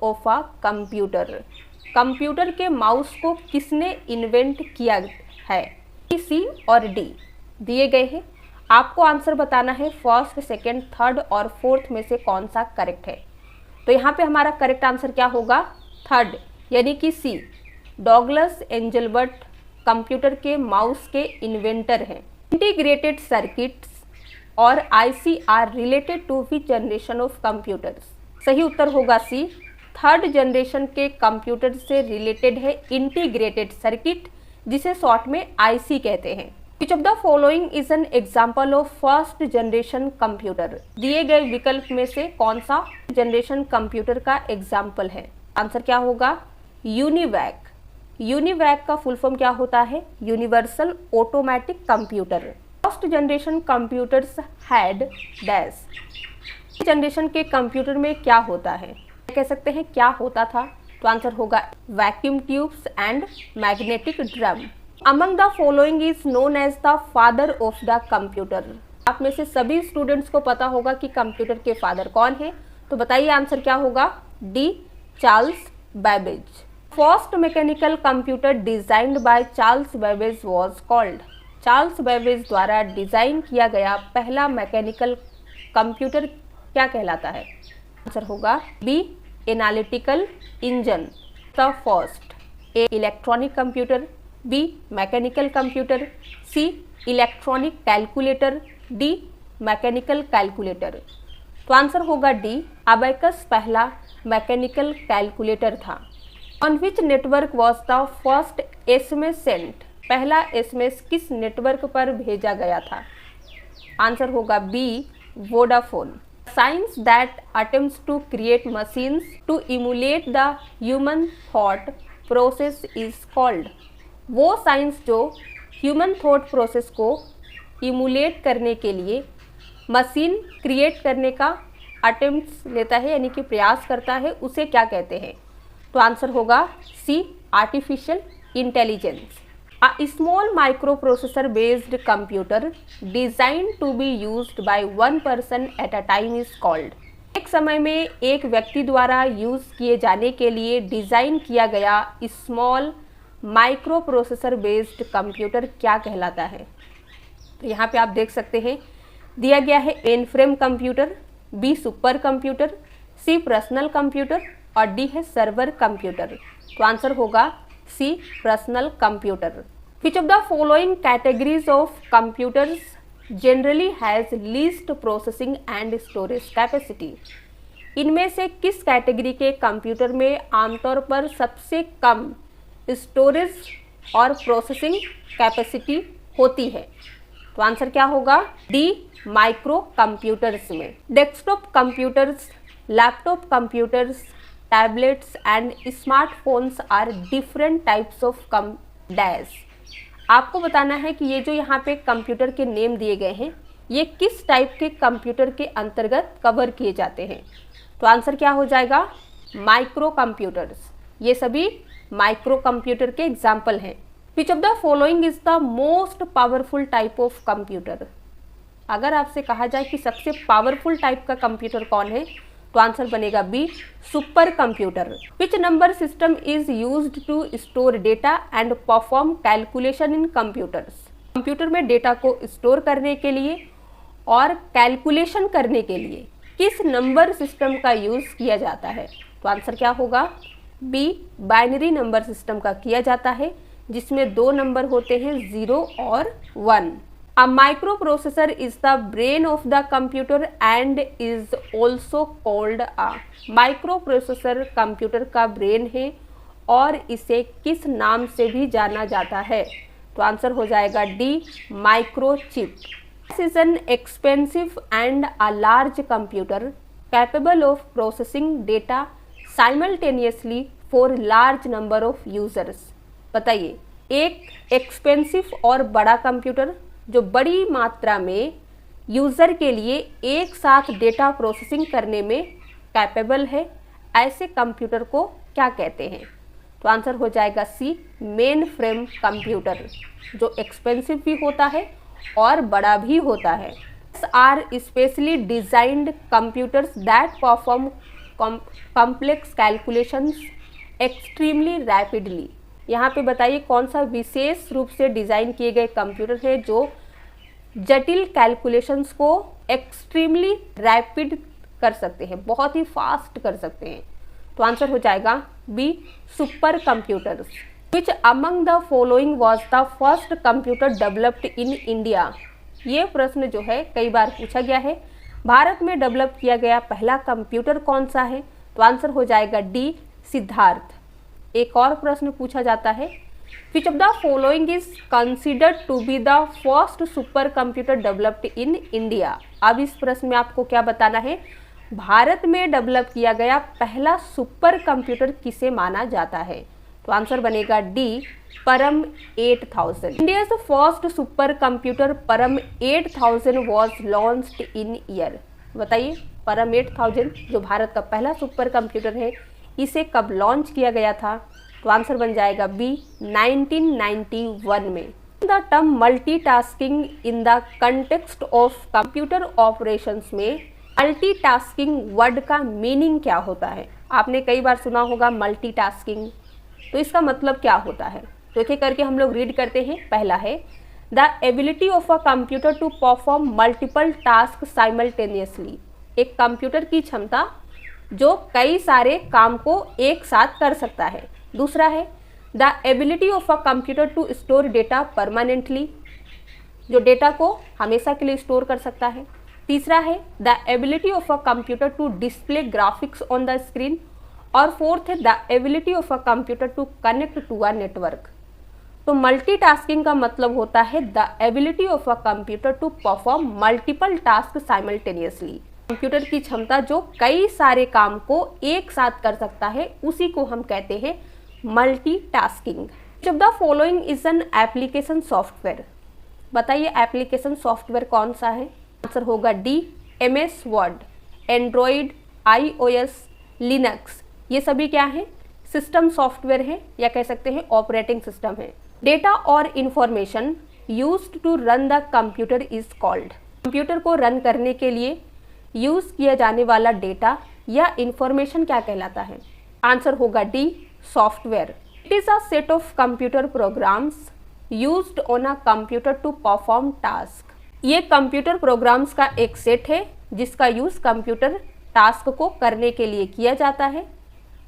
Of a computer. Computer के mouse को किसने इन्वेंट किया है? सी और डी दिए गए हैं। आपको आंसर बताना है फर्स्ट, सेकंड, थर्ड और फोर्थ में से कौन सा करेक्ट है। तो यहाँ पे हमारा करेक्ट आंसर क्या होगा? थर्ड, यानी कि सी। डॉगलस एंजलबर्ट कंप्यूटर के माउस के इन्वेंटर हैं। इंटीग्रेटेड सर्किट्स और IC are related to which generation of computers? सही उत्तर होगा सी। थर्ड जनरेशन के कंप्यूटर से रिलेटेड है इंटीग्रेटेड सर्किट, जिसे शॉर्ट में आईसी कहते हैं। Which of the following is an example of first generation computer? दिए गए विकल्प में से कौन सा जनरेशन कंप्यूटर का एग्जाम्पल है? आंसर क्या होगा? यूनिवैक। यूनिवैक का फुल फॉर्म क्या होता है? Universal automatic computer. First generation computers had dash. Generation के कंप्यूटर में क्या होता है? कह सकते हैं क्या होता था? तो आंसर होगा vacuum tubes and magnetic drum. Among the following is known as the father of the computer. आप में से सभी स्टूडेंट्स को पता होगा कि कंप्यूटर के फादर कौन है, तो बताइए आंसर क्या होगा? D, Charles Babbage. First mechanical computer designed by Charles Babbage was called. Charles Babbage द्वारा डिजाइन किया गया पहला मैकेनिकल कंप्यूटर क्या कहलाता है? आंसर होगा B, analytical engine. The first, A electronic computer, B mechanical computer, C electronic calculator, D mechanical calculator. तो answer होगा डी, अबैकस पहला मैकेनिकल कैलकुलेटर था। On which network was the first SMS sent? पहला SMS किस network पर भेजा गया था? आंसर होगा B, Vodafone. Science that attempts to create machines to emulate the human thought process is called। वो साइंस जो ह्यूमन थॉट प्रोसेस को इमुलेट करने के लिए मशीन क्रिएट करने का अटेम्प्ट लेता है, यानी कि प्रयास करता है, उसे क्या कहते हैं? तो आंसर होगा C, artificial intelligence. A small microprocessor based computer designed to be used by one person at a time is called। एक समय में एक व्यक्ति द्वारा यूज किए जाने के लिए डिजाइन किया गया small micro processor based computer क्या कहलाता है? तो यहाँ पे आप देख सकते हैं दिया गया है mainframe computer, B super computer, C personal computer और डी है सर्वर कंप्यूटर। तो आंसर होगा C, personal computer. Which of the following categories of computers generally has least processing and storage capacity? इनमें से किस कैटेगरी के computer में आमतौर पर सबसे कम स्टोरेज और प्रोसेसिंग कैपेसिटी होती है? तो आंसर क्या होगा? डी, माइक्रो कंप्यूटर्स में। Desktop computers, laptop computers, tablets and smartphones are different types of dash. आपको बताना है कि ये जो यहाँ पे कंप्यूटर के नेम दिए गए हैं, ये किस टाइप के कंप्यूटर के अंतर्गत कवर किए जाते हैं? तो आंसर क्या हो जाएगा? Micro computers. ये सभी माइक्रो कंप्यूटर के एग्जाम्पल हैं। Which of the following is the most powerful type of computer? अगर आपसे कहा जाए कि सबसे पावरफुल टाइप का कंप्यूटर कौन है, तो आंसर बनेगा B, super computer. Which number system is used to store data and perform calculation in computers? Computer में डेटा को स्टोर करने के लिए और कैलकुलेशन करने के लिए किस नंबर सिस्टम का यूज किया जाता है? तो आंसर क्या होगा? बी, बाइनरी नंबर सिस्टम का किया जाता है, जिसमें दो नंबर होते हैं 0 और 1। A microprocessor is the brain of the computer and is also called a। microprocessor computer का ब्रेन है और इसे किस नाम से भी जाना जाता है? तो आंसर हो जाएगा D, microchip. This is an expensive and a large computer capable of processing data simultaneously for large number of users। बताइए, एक एक्सपेंसिव और बड़ा कंप्यूटर जो बड़ी मात्रा में यूज़र के लिए एक साथ डेटा प्रोसेसिंग करने में कैपेबल है, ऐसे कंप्यूटर को क्या कहते हैं? तो आंसर हो जाएगा सी, मेन फ्रेम कंप्यूटर, जो एक्सपेंसिव भी होता है और बड़ा भी होता है। Are specially designed computers that perform complex calculations extremely rapidly. यहाँ पे बताइए कौन सा विशेष रूप से डिज़ाइन किए गए कंप्यूटर है जो जटिल कैलकुलेशंस को एक्सट्रीमली रैपिड कर सकते हैं, बहुत ही फास्ट कर सकते हैं। तो आंसर हो जाएगा B, super computers. Which among the following was the first computer developed in India. ये प्रश्न जो है कई बार पूछा गया है। भारत में डेवलप किया गया पहला कंप्यूटर कौन सा है? तो आंसर हो जाएगा डी, सिद्धार्थ। एक और प्रश्न पूछा जाता है, which of the following is considered to be the first super computer developed in India. अब इस प्रश्न में आपको क्या बताना है, भारत में डेवलप किया गया पहला सुपर कंप्यूटर किसे माना जाता है? तो आंसर बनेगा डी, परम 8000। इंडियाज फर्स्ट सुपर कंप्यूटर परम 8000 वॉज लॉन्च्ड इन ईयर। बताइए परम 8000 जो भारत का पहला सुपर कंप्यूटर है, इसे कब लॉन्च किया गया था? तो आंसर बन जाएगा बी, 1991 में। The term multitasking in the context of computer operations में मल्टीटास्किंग वर्ड का मीनिंग क्या होता है? आपने कई बार सुना होगा मल्टीटास्किंग, तो इसका मतलब क्या होता है? तो एक एक करके हम लोग रीड करते हैं। पहला है the ability of a computer to perform multiple task simultaneously. एक कंप्यूटर की क्षमता जो कई सारे काम को एक साथ कर सकता है। दूसरा है the ability of a computer to store data permanently, जो डेटा को हमेशा के लिए स्टोर कर सकता है। तीसरा है the ability of a computer to display graphics on the screen. और फोर्थ है the ability of a computer to connect to a network. तो मल्टीटास्किंग का मतलब होता है the ability of a computer to perform multiple task simultaneously. Computer की क्षमता जो कई सारे काम को एक साथ कर सकता है, उसी को हम कहते हैं multitasking. Which of the following is an application software. बताइए एप्लीकेशन सॉफ्टवेयर कौन सा है? आंसर होगा D, MS word. Android, iOS, Linux, ये सभी क्या है? सिस्टम सॉफ्टवेयर है, या कह सकते हैं ऑपरेटिंग सिस्टम है। डेटा और information used to run the computer is called. Computer को रन करने के लिए यूज किया जाने वाला डेटा या इंफॉर्मेशन क्या कहलाता है? आंसर होगा D, software. It is a set of computer programs used on a computer to perform task. ये कंप्यूटर प्रोग्राम्स का एक सेट है जिसका यूज कंप्यूटर टास्क को करने के लिए किया जाता है।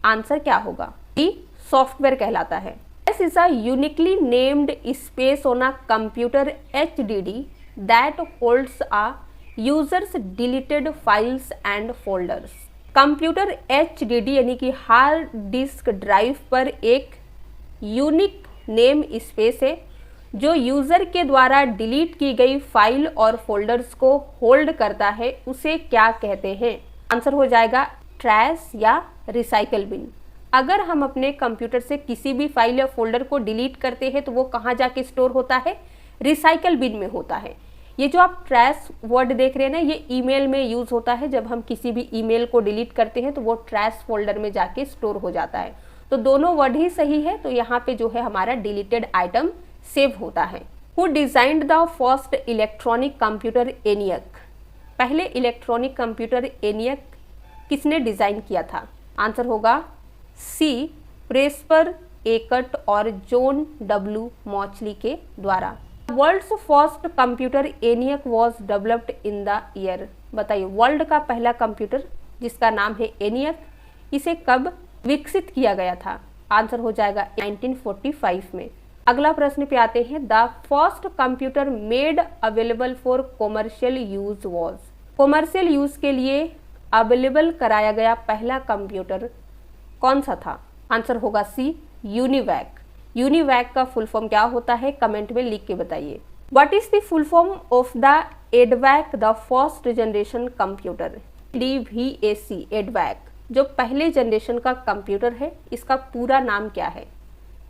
आंसर क्या होगा? डी, सॉफ्टवेयर कहलाता है। This is a uniquely named space on a computer HDD that holds a users deleted files and folders. Computer HDD यानी कि हार्ड डिस्क ड्राइव पर एक यूनिक नेम स्पेस है जो यूजर के द्वारा डिलीट की गई फाइल और फोल्डर्स को होल्ड करता है। उसे क्या कहते हैं? आंसर हो जाएगा ट्रैश या रिसाइकल बिन। अगर हम अपने कंप्यूटर से किसी भी फाइल या फोल्डर को डिलीट करते हैं तो वो कहाँ जाके स्टोर होता है? रिसाइकल बिन में होता है। ये जो आप ट्रैश वर्ड देख रहे हैं ना, ये ईमेल में यूज़ होता है। जब हम किसी भी ईमेल को डिलीट करते हैं तो वो ट्रैश फोल्डर में जाके स्टोर हो जाता है। तो दोनों वर्ड ही सही है। तो यहाँ पे जो है हमारा डिलीटेड आइटम सेव होता है। Who designed the first electronic computer ENIAC। पहले इलेक्ट्रॉनिक कंप्यूटर ENIAC किसने डिजाइन किया था? आंसर होगा सी, प्रेस्पर एकट और जॉन W मॉचली के द्वारा। World's first computer ENIAC was developed in the year. बताइए वर्ल्ड का पहला कंप्यूटर जिसका नाम है ENIAC, इसे कब विकसित किया गया था? आंसर हो जाएगा 1945 में। अगला प्रश्न पे आते हैं। The first computer made available for commercial use was. Commercial use के लिए अवेलेबल कराया गया पहला कंप्यूटर कौन सा था? आंसर होगा सी, यूनिवैक। यूनिवैक का फुल फॉर्म क्या होता है? कमेंट में लिख के बताइए। What is the full form of the एडवैक, the first generation computer? DVAC, एडवैक जो पहले जनरेशन का कंप्यूटर है, इसका पूरा नाम क्या है?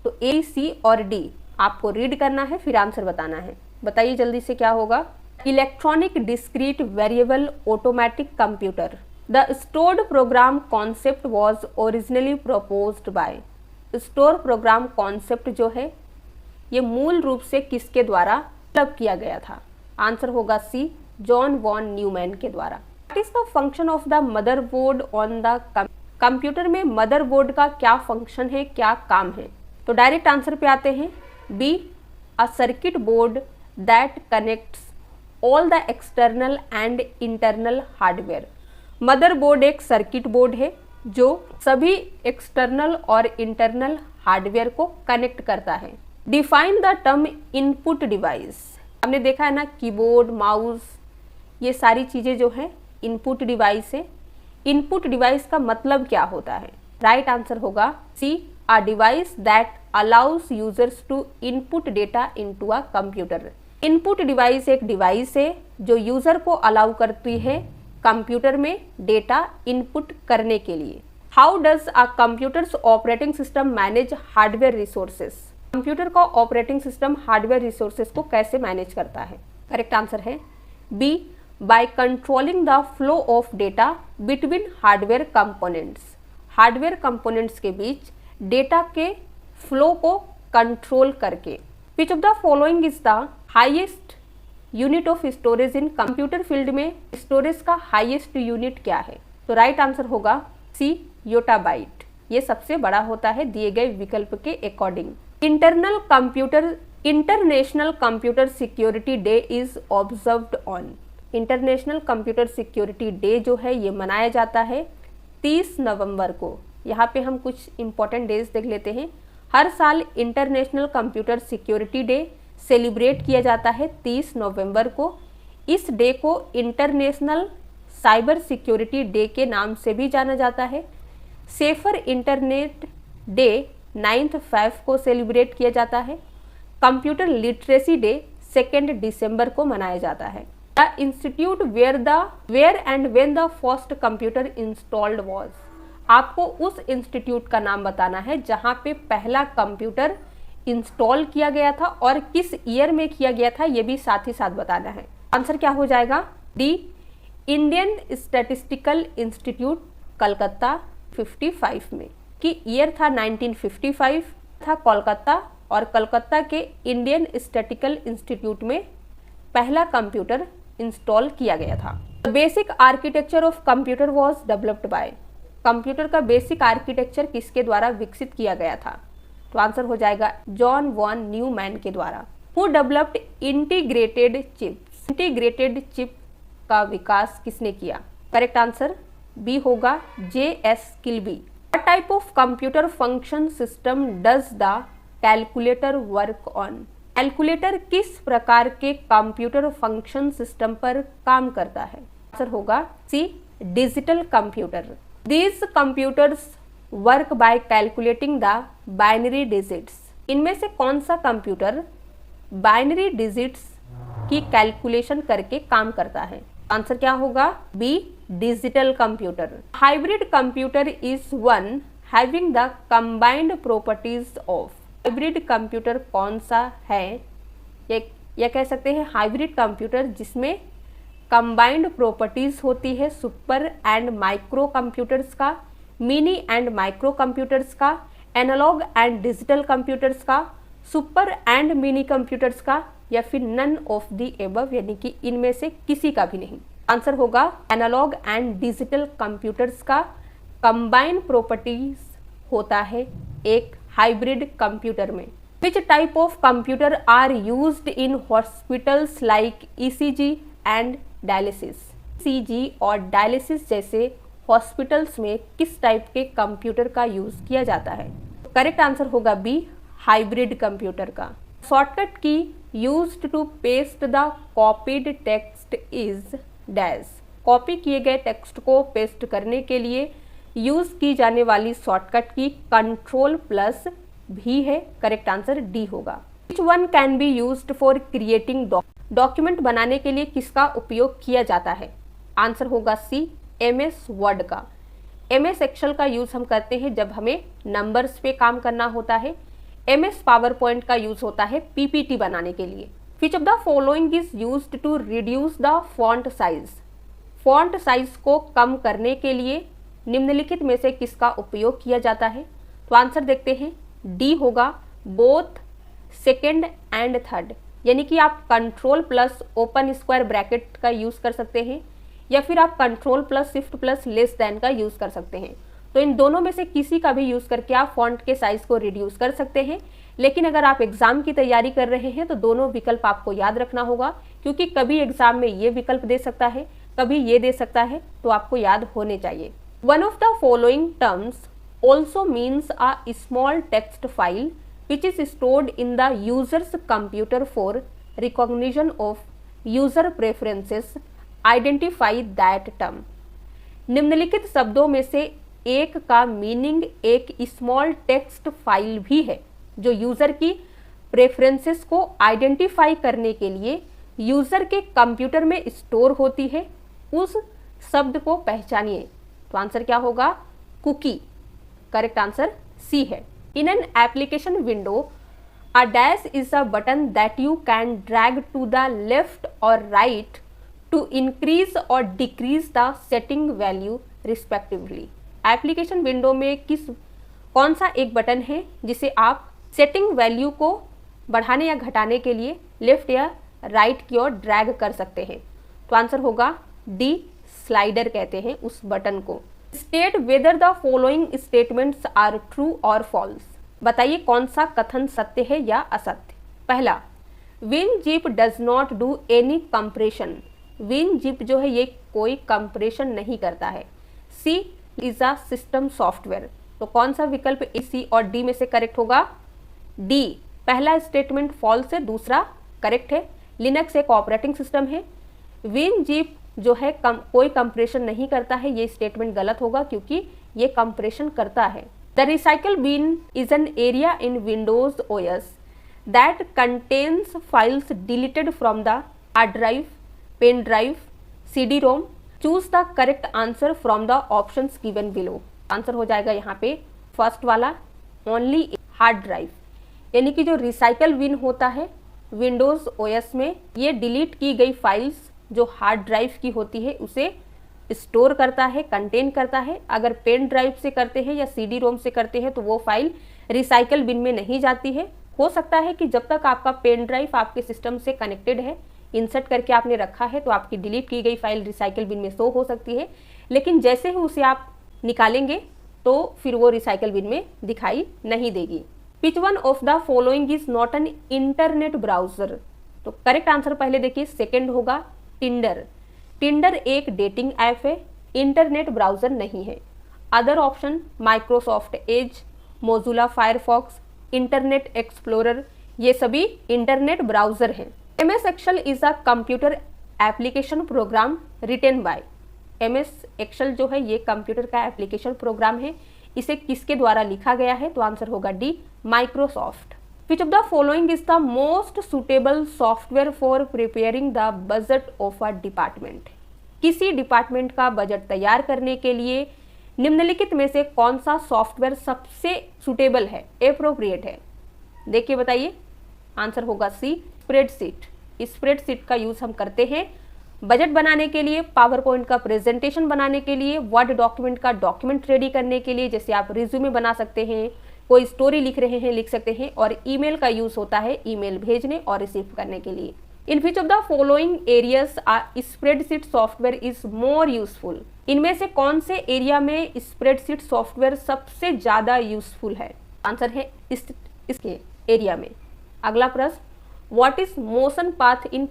तो A, C और D आपको रीड करना है, फिर आंसर बताना है। बताइए जल्दी से क्या होगा? Electronic discrete variable automatic computer. The stored program concept was originally proposed by. Store programme concept जो है ये मूल रूप से किसके द्वारा डेवलप किया गया था? आंसर होगा सी, जॉन वॉन न्यूमैन के द्वारा। What is the function of the motherboard on the computer में मदरबोर्ड का क्या फंक्शन है, क्या काम है? तो डायरेक्ट आंसर पे आते हैं। B, a circuit board that connects all the external and internal hardware. Motherboard एक सर्किट बोर्ड है जो सभी एक्सटर्नल और इंटरनल हार्डवेयर को कनेक्ट करता है। Define the term input device. हमने देखा है ना, कीबोर्ड, माउस, ये सारी चीज़ें जो है इनपुट डिवाइस है। इनपुट डिवाइस का मतलब क्या होता है? राइट आंसर होगा C, a device that allows users to input data into a computer. Input device एक डिवाइस है जो यूजर को अलाउ करती है कंप्यूटर में डेटा इनपुट करने के लिए। How does a computer's operating system manage hardware resources? Computer का ऑपरेटिंग सिस्टम हार्डवेयर रिसोर्सेज को कैसे मैनेज करता है? करेक्ट आंसर है B, by controlling the flow of data between hardware components. Hardware components के बीच डेटा के फ्लो को कंट्रोल करके। Which of the following is the highest unit of storage in computer field में storage का highest unit क्या है? तो राइट आंसर होगा सी, योटाबाइट। ये सबसे बड़ा होता है दिए गए विकल्प के according. International computer security day is observed on. International computer security day जो है ये मनाया जाता है 30 नवंबर को। यहाँ पे हम कुछ इंपॉर्टेंट डेज देख लेते हैं। हर साल international computer security day celebrate किया जाता है 30 नवंबर को। इस डे को इंटरनेशनल साइबर सिक्योरिटी डे के नाम से भी जाना जाता है। सेफर इंटरनेट डे 9 फेब को सेलिब्रेट किया जाता है। कंप्यूटर लिटरेसी डे 2 दिसंबर को मनाया जाता है। The institute where and when the first computer installed was. आपको उस इंस्टीट्यूट का नाम बताना है जहां पे पहला कंप्यूटर इंस्टॉल किया गया था और किस ईयर में किया गया था, ये भी साथ ही साथ बताना है। आंसर क्या हो जाएगा? D, Indian statistical institute Calcutta 55 में। कि ईयर था 1955 था कोलकाता, और कलकत्ता के इंडियन स्टैटिस्टिकल इंस्टीट्यूट में पहला कंप्यूटर इंस्टॉल किया गया था। Basic architecture of computer was developed by. Computer का बेसिक आर्किटेक्चर किसके द्वारा विकसित किया गया था? तो आंसर हो जाएगा जॉन वॉन न्यूमैन के द्वारा। Who developed integrated chips. Integrated chip का विकास किसने किया? करेक्ट आंसर बी होगा J.S. Kilby. What type of computer function system does the calculator work on. Calculator किस प्रकार के कंप्यूटर फंक्शन सिस्टम पर काम करता है? आंसर होगा C, digital computer. These computers work by calculating the binary digits. इनमें से कौन सा कंप्यूटर बाइनरी डिजिट्स की कैलकुलेशन करके काम करता है? आंसर क्या होगा? B, digital computer. Hybrid computer is one having the combined properties of. Hybrid computer कौन सा है? ये कह सकते हैं हाइब्रिड कंप्यूटर जिसमें कंबाइंड प्रॉपर्टीज होती है सुपर एंड माइक्रो कंप्यूटर्स का, मिनी एंड माइक्रो कंप्यूटर्स का, एनालॉग एंड डिजिटल कंप्यूटर्स का, सुपर एंड मिनी कंप्यूटर्स का, या फिर नन ऑफ द एबव, यानी कि इनमें से किसी का भी नहीं। आंसर होगा एनालॉग एंड डिजिटल कंप्यूटर्स का कंबाइंड प्रॉपर्टीज होता है एक हाइब्रिड कंप्यूटर में। Which type of computer are used in hospitals like ECG and dialysis. ECG और डायलिसिस जैसे हॉस्पिटल्स में किस टाइप के कंप्यूटर का यूज किया जाता है? करेक्ट आंसर होगा बी, हाइब्रिड कंप्यूटर का। Shortcut key used to paste the copied text is dash. Copy किए गए टेक्स्ट को पेस्ट करने के लिए यूज की जाने वाली शॉर्टकट की Ctrl+V है। करेक्ट आंसर डी होगा। Which one can be used for creating document बनाने के लिए किसका उपयोग किया जाता है? आंसर होगा सी, MS वर्ड का। MS एक्सेल का यूज हम करते हैं जब हमें नंबर्स पे काम करना होता है। MS पावर पॉइंट का यूज होता है PPT बनाने के लिए। Which of the following is used to reduce the font size. Font size को कम करने के लिए निम्नलिखित में से किसका उपयोग किया जाता है? तो आंसर देखते हैं, डी होगा बोथ सेकेंड एंड थर्ड। यानी कि आप Ctrl+ ओपन स्क्वायर ब्रैकेट का यूज कर सकते हैं, या फिर आप control plus shift plus less than का यूज़ कर सकते हैं। तो इन दोनों में से किसी का भी यूज़ करके आप फॉन्ट के साइज़ को रिड्यूस कर सकते हैं। लेकिन अगर आप एग्जाम की तैयारी कर रहे हैं तो दोनों विकल्प आपको याद रखना होगा, क्योंकि कभी एग्जाम में ये विकल्प दे सकता है, कभी ये दे सकता है, तो आपको याद होने चाहिए। One of the following terms also means a small text file which is stored in the user's computer for recognition of user preferences. Identify that term. निम्नलिखित शब्दों में से एक का मीनिंग एक स्मॉल टेक्स्ट फाइल भी है जो यूजर की प्रेफरेंसेस को आइडेंटिफाई करने के लिए यूजर के कंप्यूटर में स्टोर होती है। उस शब्द को पहचानिए। तो आंसर क्या होगा? कुकी। करेक्ट आंसर सी है। In an application window, a dash is a button that you can drag to the left or right to increase or decrease the setting value respectively. Application window में कौन सा एक button है जिसे आप setting value को बढ़ाने या घटाने के लिए लेफ्ट या राइट की ओर ड्रैग कर सकते हैं? तो आंसर होगा डी, स्लाइडर कहते हैं उस बटन को। State whether the following statements are true और फॉल्स। बताइए कौन सा कथन सत्य है या असत्य। पहला, WinZip does not do any compression. WinZip जो है ये कोई कंप्रेशन नहीं करता है। सी इज अ सिस्टम सॉफ्टवेयर। तो कौन सा विकल्प ए, सी और डी में से करेक्ट होगा? डी। पहला स्टेटमेंट फॉल्स है, दूसरा करेक्ट है। लिनक्स एक ऑपरेटिंग सिस्टम है। WinZip जो है कोई कंप्रेशन नहीं करता है, ये स्टेटमेंट गलत होगा क्योंकि ये कंप्रेशन करता है। The recycle bin is an area in Windows OS that contains files deleted from the hard drive, pen drive, CD ROM. Choose the correct answer from the options given below. Answer हो जाएगा यहाँ पे first वाला, only hard drive. यानी कि जो recycle bin होता है विंडोज ओएस में, ये डिलीट की गई फाइल्स जो हार्ड ड्राइव की होती है उसे स्टोर करता है, कंटेन करता है। अगर पेन ड्राइव से करते हैं या CD रोम से करते हैं तो वो फाइल रिसाइकल बिन में नहीं जाती है। हो सकता है कि जब तक आपका पेन ड्राइव आपके सिस्टम से कनेक्टेड है, इंसर्ट करके आपने रखा है, तो आपकी डिलीट की गई फाइल रिसाइकल बिन में शो हो सकती है, लेकिन जैसे ही उसे आप निकालेंगे तो फिर वो रिसाइकल बिन में दिखाई नहीं देगी। Which one of the following is not an internet browser. तो करेक्ट आंसर पहले देखिए, सेकेंड होगा टिंडर। टिंडर एक डेटिंग ऐप है, इंटरनेट ब्राउजर नहीं है। Other option Microsoft Edge, Mozilla Firefox, Internet Explorer, ये सभी इंटरनेट ब्राउजर हैं। MS Excel is a computer application program written by. MS Excel जो है ये कंप्यूटर का एप्लीकेशन प्रोग्राम है, इसे किसके द्वारा लिखा गया है? तो आंसर होगा D, Microsoft. Which of the following is the most suitable software for preparing the budget of a department? किसी डिपार्टमेंट का बजट तैयार करने के लिए निम्नलिखित में से कौन सा सॉफ्टवेयर सबसे सुटेबल है, एप्रोप्रिएट है? देखिए बताइए, आंसर होगा सी, स्प्रेडशीट। स्प्रेडशीट का यूज हम करते हैं बजट बनाने के लिए, पावर पॉइंट का प्रेजेंटेशन बनाने के लिए, वर्ड डॉक्यूमेंट का डॉक्यूमेंट रेडी करने के लिए, जैसे आप रिज्यूमे बना सकते हैं, कोई स्टोरी लिख रहे हैं लिख सकते हैं, और ईमेल का यूज होता है ईमेल भेजने और रिसीव करने के लिए। In which of the following areas spreadsheet software is more useful. इनमें से कौन से एरिया में स्प्रेडशीट सॉफ्टवेयर सबसे ज्यादा यूजफुल है? आंसर है इसके एरिया में। अगला प्रश्न, what is motion path in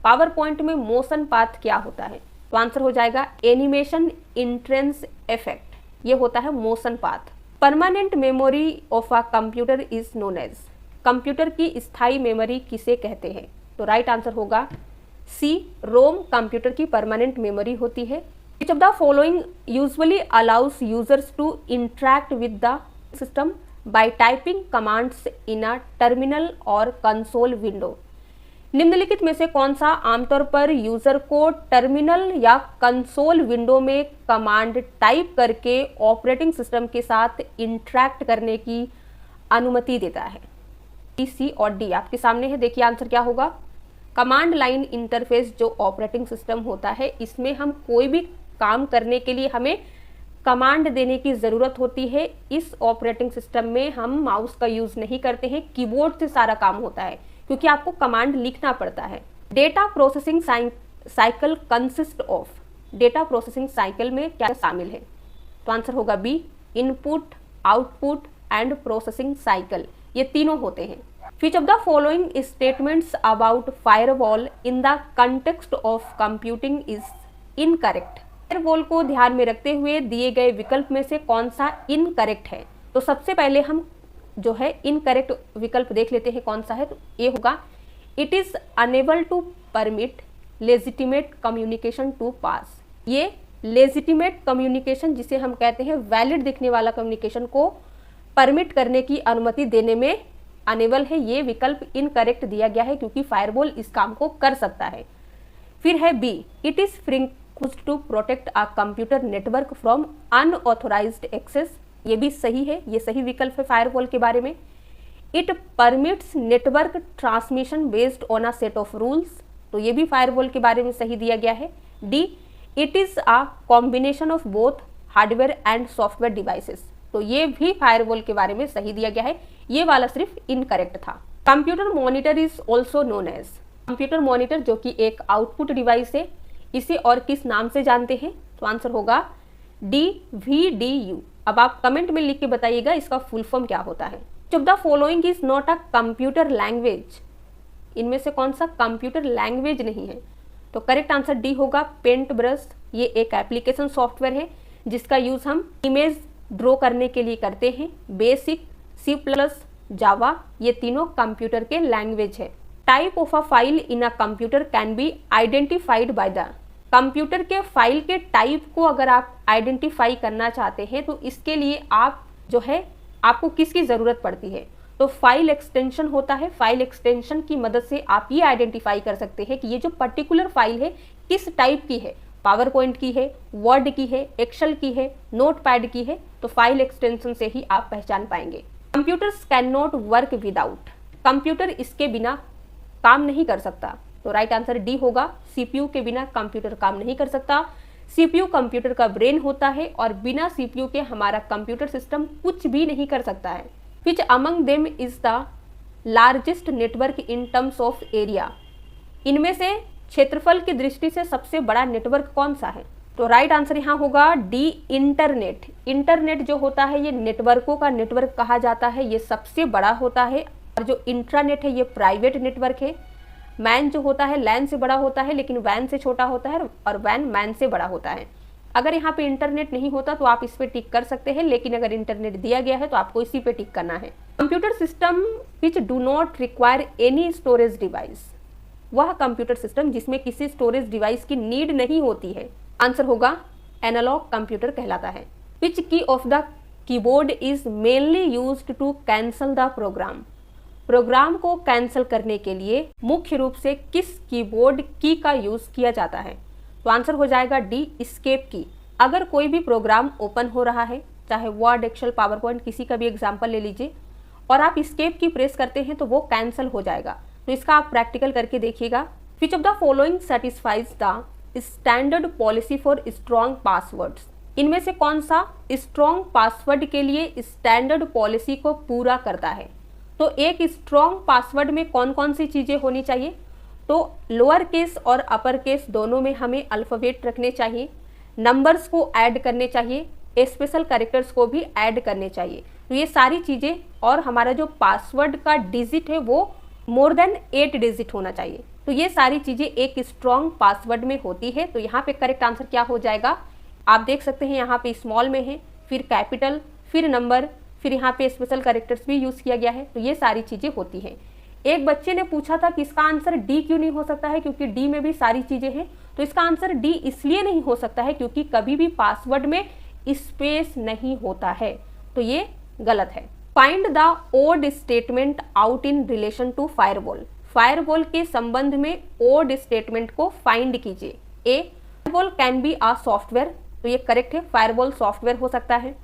power point में मोशन पाथ क्या होता है? तो आंसर हो जाएगा एनिमेशन इंट्रेंस इफेक्ट, ये होता है motion path. Permanent memory of a computer is known as. Computer की स्थायी मेमोरी किसे कहते हैं? तो राइट आंसर होगा सी, रोम कंप्यूटर की परमानेंट मेमोरी होती है। Which of the following usually allows users to interact with the system by typing commands in a terminal और कंसोल विंडो। निम्नलिखित में से कौन सा आमतौर पर यूजर को टर्मिनल या कंसोल विंडो में कमांड टाइप करके ऑपरेटिंग सिस्टम के साथ इंटरैक्ट करने की अनुमति देता है? सी और डी आपके सामने है। देखिए आंसर क्या होगा। कमांड लाइन इंटरफेस जो ऑपरेटिंग सिस्टम होता है, इसमें हम कोई भी काम करने के लिए हमें कमांड देने की ज़रूरत होती है। इस ऑपरेटिंग सिस्टम में हम माउस का यूज़ नहीं करते हैं, कीबोर्ड से सारा काम होता है क्योंकि आपको कमांड लिखना पड़ता है। Data processing cycle consist of. Data processing cycle में क्या शामिल है? तो आंसर होगा B, input, output and processing cycle, ये तीनों होते हैं। Which of the following statements about firewall in the context of computing is incorrect? Firewall को ध्यान में रखते हुए दिए गए विकल्प में से कौन सा इनकरेक्ट है? तो सबसे पहले हम जो है इनकरेक्ट विकल्प देख लेते हैं कौन सा है। तो ये होगा it is unable to permit legitimate communication to pass. ये लेजिटिमेट कम्युनिकेशन, जिसे हम कहते हैं वैलिड दिखने वाला कम्युनिकेशन को परमिट करने की अनुमति देने में अनेबल है, ये विकल्प इनकरेक्ट दिया गया है क्योंकि फायरवॉल इस काम को कर सकता है। फिर है B, it is frequent to protect a computer network from unauthorized access, ये भी सही है, ये सही विकल्प है फायरवॉल के बारे में। It permits network transmission based on a set of rules, तो ये भी फायरवॉल के बारे में सही दिया गया है। D, it is a combination of both hardware and software devices, तो ये भी फायरवॉल के बारे में सही दिया गया है, ये वाला सिर्फ इनकरेक्ट था। Computer monitor is also known as, computer monitor जो कि एक आउटपुट डिवाइस है, इसे और किस नाम से जानते हैं? तो आंसर होगा DVDU। अब आप कमेंट में लिख के बताइएगा इसका फुल फॉर्म क्या होता है। Which of the following is not a computer language? इनमें से कौन सा कंप्यूटर लैंग्वेज नहीं है? तो करेक्ट आंसर डी होगा पेंट ब्रश। ये एक एप्लीकेशन सॉफ्टवेयर है जिसका यूज हम इमेज ड्रॉ करने के लिए करते हैं। बेसिक, C++, जावा, ये तीनों कंप्यूटर के लैंग्वेज है। Type of a file in a computer can be identified by the, computer के फाइल के टाइप को अगर आप आइडेंटिफाई करना चाहते हैं तो इसके लिए आप जो है आपको किसकी ज़रूरत पड़ती है? तो फाइल एक्सटेंशन होता है। फाइल एक्सटेंशन की मदद से आप ये आइडेंटिफाई कर सकते हैं कि ये जो पर्टिकुलर फाइल है किस टाइप की है, पावर पॉइंट की है, वर्ड की है, एक्सेल की है, नोटपैड की है, तो फाइल एक्सटेंशन से ही आप पहचान पाएंगे। Computers can not work without, computer इसके बिना काम नहीं कर सकता, तो राइट आंसर डी होगा CPU के बिना कंप्यूटर काम नहीं कर सकता। CPU कंप्यूटर का ब्रेन होता है और बिना CPU के हमारा कंप्यूटर सिस्टम कुछ भी नहीं कर सकता है। Which among them is the largest network in terms of area? इनमें से क्षेत्रफल की दृष्टि से सबसे बड़ा नेटवर्क कौन सा है? तो राइट आंसर यहाँ होगा डी, इंटरनेट। इंटरनेट जो होता है ये नेटवर्कों का नेटवर्क कहा जाता है, ये सबसे बड़ा होता है। और जो इंट्रानेट है ये प्राइवेट नेटवर्क है। मैन जो होता है लैन से बड़ा होता है लेकिन वैन से छोटा होता है, और वैन मैन से बड़ा होता है। अगर यहाँ पे इंटरनेट नहीं होता तो आप इस पे टिक कर सकते हैं, लेकिन अगर इंटरनेट दिया गया है तो आपको इसी पे टिक करना है। Computer system which do not require any storage device, वह कंप्यूटर सिस्टम जिसमें किसी स्टोरेज डिवाइस की नीड नहीं होती है। आंसर होगा एनालॉग कंप्यूटर कहलाता है। Which key of the keyboard is mainly used to cancel the program, program को कैंसिल करने के लिए मुख्य रूप से किस कीबोर्ड की का यूज किया जाता है? तो आंसर हो जाएगा डी, एस्केप की। अगर कोई भी प्रोग्राम ओपन हो रहा है, चाहे वर्ड, एक्सेल, पावर पॉइंट, किसी का भी एग्जांपल ले लीजिए, और आप एस्केप की प्रेस करते हैं तो वो कैंसिल हो जाएगा। तो इसका आप प्रैक्टिकल करके देखिएगा। विच of the following satisfies the standard policy for strong passwords, इनमें से कौन सा स्ट्रॉन्ग पासवर्ड के लिए स्टैंडर्ड पॉलिसी को पूरा करता है? तो एक स्ट्रॉन्ग पासवर्ड में कौन कौन सी चीज़ें होनी चाहिए? तो लोअर केस और अपर केस दोनों में हमें अल्फ़ाबेट रखने चाहिए, नंबर्स को ऐड करने चाहिए, स्पेशल कैरेक्टर्स को भी ऐड करने चाहिए। तो ये सारी चीज़ें, और हमारा जो पासवर्ड का डिजिट है वो मोर देन 8 डिजिट होना चाहिए। तो ये सारी चीज़ें एक स्ट्रॉन्ग पासवर्ड में होती है। तो यहाँ पे करेक्ट आंसर क्या हो जाएगा? आप देख सकते हैं यहाँ पे स्मॉल में है, फिर कैपिटल, फिर नंबर, फिर यहाँ पे स्पेशल कैरेक्टर्स भी यूज़ किया गया है। तो ये सारी चीज़ें होती हैं। एक बच्चे ने पूछा था कि इसका आंसर डी क्यों नहीं हो सकता है, क्योंकि डी में भी सारी चीज़ें हैं। तो इसका आंसर डी इसलिए नहीं हो सकता है क्योंकि कभी भी पासवर्ड में स्पेस नहीं होता है, तो ये गलत है। Find the odd statement out in relation to firewall, firewall के संबंध में ओड स्टेटमेंट को फाइंड कीजिए। A, firewall can be a software, तो ये करेक्ट है, फायरवॉल सॉफ्टवेयर हो सकता है।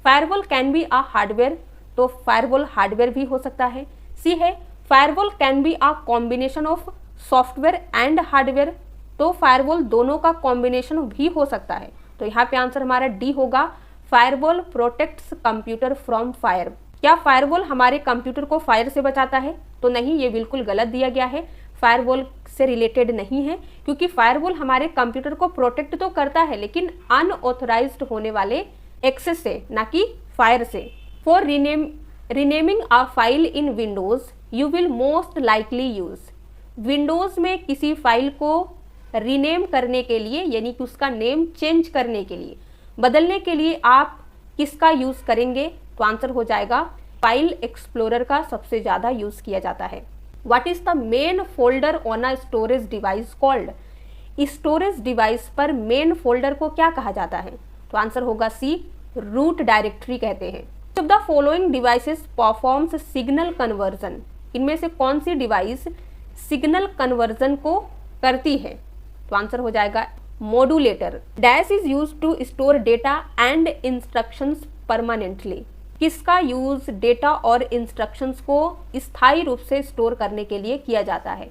Firewall can be a hardware, तो फायरवॉल हार्डवेयर भी हो सकता है। सी है, firewall can be a combination of software and hardware, तो फायरवॉल दोनों का कॉम्बिनेशन भी हो सकता है। तो यहाँ पे आंसर हमारा डी होगा, firewall protects computer from fire. क्या फायरवॉल हमारे कंप्यूटर को फायर से बचाता है? तो नहीं, ये बिल्कुल गलत दिया गया है। फायरवॉल से रिलेटेड नहीं है, क्योंकि फायरवॉल हमारे कंप्यूटर को प्रोटेक्ट तो करता है लेकिन अनऑथराइज्ड होने वाले एक्सेस से, ना कि फायर से। For renaming a file in Windows you will most likely use. Windows में किसी फाइल को रीनेम करने के लिए, यानी कि उसका नेम चेंज करने के लिए, बदलने के लिए आप किसका यूज करेंगे? तो आंसर हो जाएगा फाइल एक्सप्लोरर का सबसे ज्यादा यूज किया जाता है। What is the main folder on a storage device called? Storage device पर मेन फोल्डर को क्या कहा जाता है? तो आंसर होगा सी, रूट डायरेक्टरी कहते हैं। जब the following devices performs signal conversion, इनमें से कौन सी डिवाइस सिग्नल कन्वर्जन को करती है? तो आंसर हो जाएगा modulator. Dash is use to store data and instructions permanently. किसका यूज डेटा और इंस्ट्रक्शंस को स्थायी रूप से स्टोर करने के लिए किया जाता है,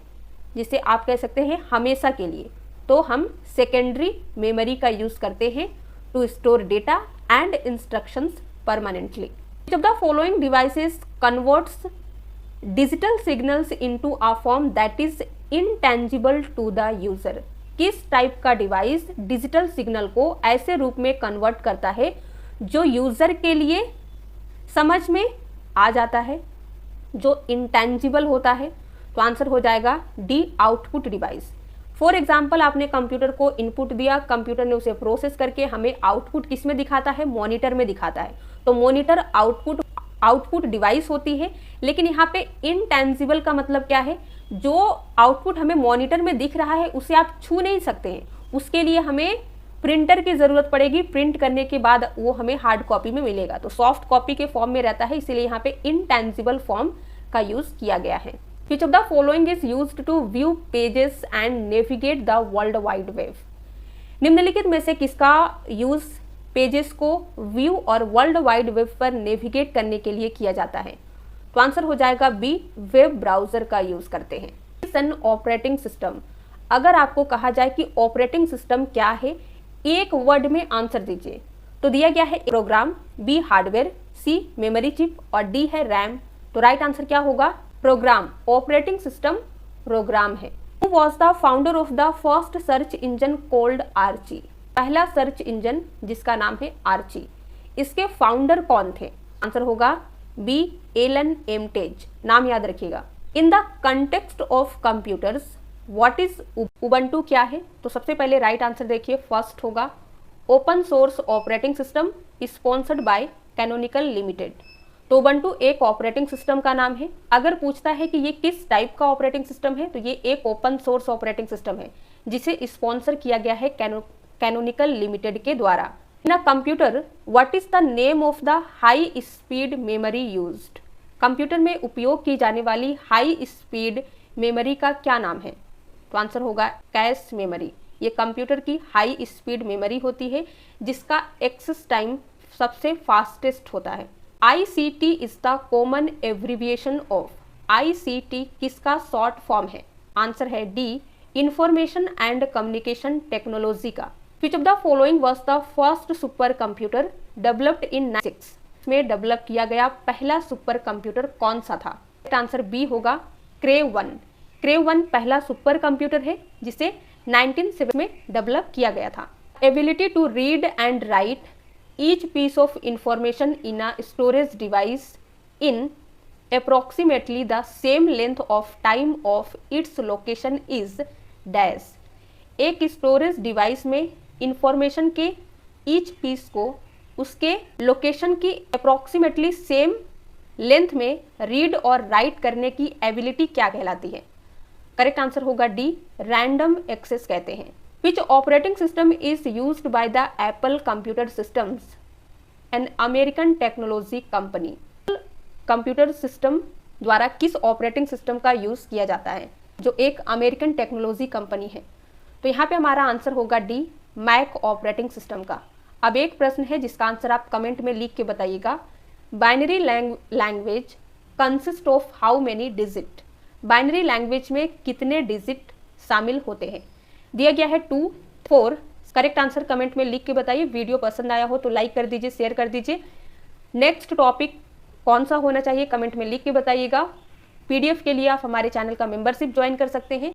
जिसे आप कह सकते हैं हमेशा के लिए? तो हम सेकेंडरी मेमोरी का यूज करते हैं to store data and instructions permanently. जब the following devices converts digital signals into a form that is intangible to the user. किस टाइप का डिवाइस डिजिटल सिग्नल को ऐसे रूप में कन्वर्ट करता है जो यूजर के लिए समझ में आ जाता है, जो इंटेंजिबल होता है? तो आंसर हो जाएगा D, output device. For example, आपने कंप्यूटर को इनपुट दिया, कंप्यूटर ने उसे प्रोसेस करके हमें आउटपुट किस में दिखाता है? मॉनिटर में दिखाता है। तो मॉनिटर आउटपुट डिवाइस होती है, लेकिन यहाँ पे इनटेंजिबल का मतलब क्या है? जो आउटपुट हमें मॉनिटर में दिख रहा है उसे आप छू नहीं सकते हैं, उसके लिए हमें प्रिंटर की ज़रूरत पड़ेगी। प्रिंट करने के बाद वो हमें हार्ड कॉपी में मिलेगा, तो सॉफ्ट कॉपी के फॉर्म में रहता है, इसीलिए यहाँ पे इनटेंजिबल फॉर्म का यूज़ किया गया है। Which of the following is used to view pages and navigate the world wide web? निम्नलिखित में से किसका यूज पेजेस को व्यू और वर्ल्ड वाइड वेब पर नेविगेट करने के लिए किया जाता है? तो आंसर हो जाएगा बी, वेब ब्राउजर का यूज करते हैं। एन ऑपरेटिंग सिस्टम, अगर आपको कहा जाए कि ऑपरेटिंग सिस्टम क्या है, एक वर्ड में आंसर दीजिए। तो दिया गया है program, B hardware, C memory chip और डी है रैम। तो राइट आंसर क्या होगा? प्रोग्राम। ऑपरेटिंग सिस्टम प्रोग्राम है। Who was the founder of the first search engine called Archie? पहला सर्च इंजन जिसका नाम है आर्ची, इसके फाउंडर कौन थे? आंसर होगा बी, एलन एमटेज। नाम याद रखिएगा। In the context of computers what is Ubuntu क्या है? तो सबसे पहले राइट आंसर देखिए, फर्स्ट होगा open source operating system sponsored by canonical limited. तो उबंटू एक ऑपरेटिंग सिस्टम का नाम है। अगर पूछता है कि ये किस टाइप का ऑपरेटिंग सिस्टम है, तो ये एक ओपन सोर्स ऑपरेटिंग सिस्टम है जिसे स्पॉन्सर किया गया है कैनोनिकल लिमिटेड के द्वारा। In a computer what is the name of the high speed memory used? Computer में उपयोग की जाने वाली हाई स्पीड मेमोरी का क्या नाम है? तो आंसर होगा कैश मेमोरी। ये कंप्यूटर की हाई स्पीड मेमोरी होती है जिसका एक्सेस टाइम सबसे फास्टेस्ट होता है। ICT is the common abbreviation of. ICT किसका शॉर्ट फॉर्म है? आंसर है D, information and communication technology का। Which of the following was the first super computer developed in 1996? में डेवलप किया गया पहला सुपर कंप्यूटर कौन सा था? आंसर बी होगा क्रेव 1। क्रेव 1 पहला सुपर कंप्यूटर है जिसे 1970 में डेवलप किया गया था। Ability to read and write each piece of information in a storage device in approximately the same length of time of its location is dash। एक storage device में information के each piece को उसके location की approximately same length में read और right करने की एबिलिटी क्या कहलाती है? करेक्ट आंसर होगा डी, रैंडम एक्सेस कहते हैं। Which operating system is used by the Apple Computer Systems, an American technology company? Computer system द्वारा किस ऑपरेटिंग सिस्टम का यूज़ किया जाता है, जो एक अमेरिकन टेक्नोलॉजी कंपनी है? तो यहाँ पे हमारा आंसर होगा डी, मैक ऑपरेटिंग सिस्टम का। अब एक प्रश्न है जिसका आंसर आप कमेंट में लिख के बताइएगा। Binary language consist of how many digit? Binary language में कितने डिजिट शामिल होते हैं? दिया गया है 2, 4। करेक्ट आंसर कमेंट में लिख के बताइए। वीडियो पसंद आया हो तो लाइक कर दीजिए, शेयर कर दीजिए। नेक्स्ट टॉपिक कौन सा होना चाहिए कमेंट में लिख के बताइएगा। PDF के लिए आप हमारे चैनल का मेंबरशिप ज्वाइन कर सकते हैं।